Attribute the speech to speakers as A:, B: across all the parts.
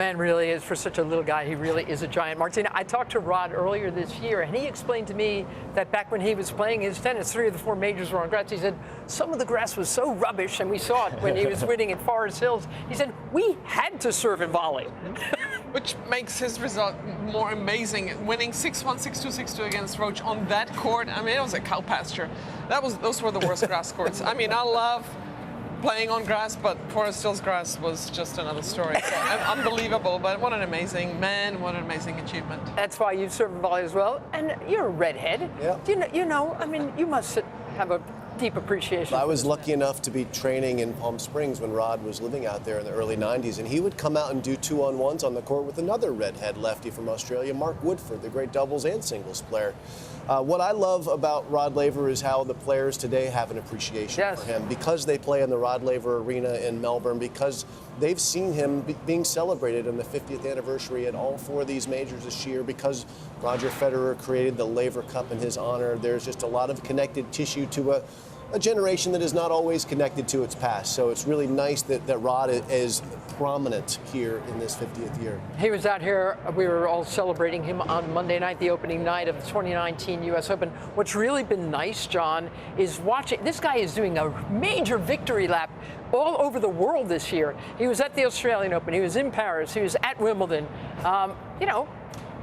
A: Man really is, for such a little guy, he really is a giant. Martina, I talked to Rod earlier this year, and he explained to me that back when he was playing his tennis, 3 of the 4 majors were on grass. He said some of the grass was so rubbish, and we saw it when he was winning at Forest Hills. He said, we had to serve and volley.
B: Which makes his result more amazing. Winning 6-1, 6-2, 6-2 against Roach on that court, I mean, it was a cow pasture. Those were the worst grass courts. I mean, I love playing on grass, but Forest Hills grass was just another story. So, unbelievable, but what an amazing man, what an amazing achievement.
A: That's why you serve and volley as well, and you're a redhead.
C: Yeah.
A: You know, I mean, you must have a deep appreciation.
C: I was lucky enough to be training in Palm Springs when Rod was living out there in the early 90s, and he would come out and do 2-on-1s on the court with another redhead lefty from Australia, Mark Woodford, the great doubles and singles player. What I love about Rod Laver is how the players today have an appreciation for him because they play in the Rod Laver Arena in Melbourne, because they've seen him being celebrated on the 50th anniversary at all 4 of these majors this year, because Roger Federer created the Laver Cup in his honor. There's just a lot of connected tissue to a generation that is not always connected to its past. So it's really nice that Rod is prominent here in this 50th year.
A: He was out here, we were all celebrating him on Monday night, the opening night of the 2019 U.S. Open. What's really been nice, John, is watching, this guy is doing a major victory lap all over the world this year. He was at the Australian Open, he was in Paris, he was at Wimbledon. You know,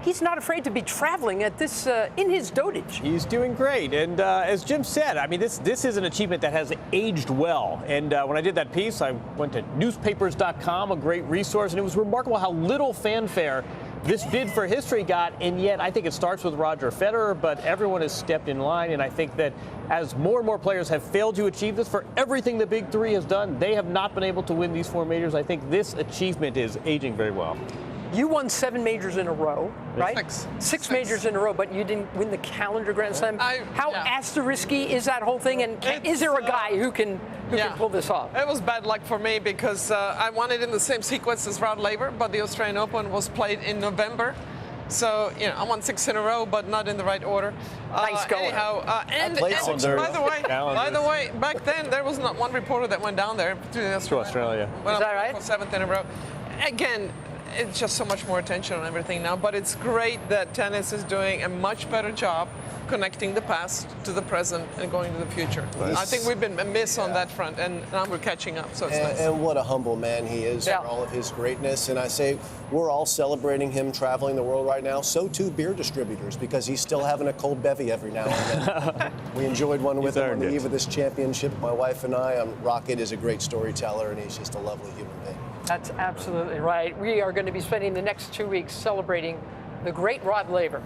A: he's not afraid to be traveling at this in his dotage.
D: He's doing great, and as Jim said, I mean, this is an achievement that has aged well. And when I did that piece, I went to newspapers.com, a great resource, and it was remarkable how little fanfare this bid for history got, and yet I think it starts with Roger Federer, but everyone has stepped in line, and I think that as more and more players have failed to achieve this, for everything the Big Three has done, they have not been able to win these 4 majors. I think this achievement is aging very well.
A: You won 7 majors in a row, right?
B: 6
A: majors in a row, but you didn't win the calendar Grand Slam. How asterisk-y is that whole thing, and is there a guy who can pull this off?
B: It was bad luck for me because I won it in the same sequence as Rod Laver, but the Australian Open was played in November. So, you know, I won 6 in a row, but not in the right order.
A: Nice going.
B: Anyhow, and by the way, back then there was not one reporter that went down there to Australia.
A: Is that right?
B: For 7th in a row. Again, it's just so much more attention on everything now, but it's great that tennis is doing a much better job connecting the past to the present and going to the future. Nice. I think we've been amiss on that front, and now we're catching up, so it's nice.
C: And what a humble man he is for all of his greatness. And I say we're all celebrating him traveling the world right now. So too beer distributors, because he's still having a cold bevy every now and then. We enjoyed one with him on the eve of this championship, my wife and I. Rocket is a great storyteller, and he's just a lovely human being.
A: That's absolutely right. We are going to be spending the next 2 weeks celebrating the great Rod Laver.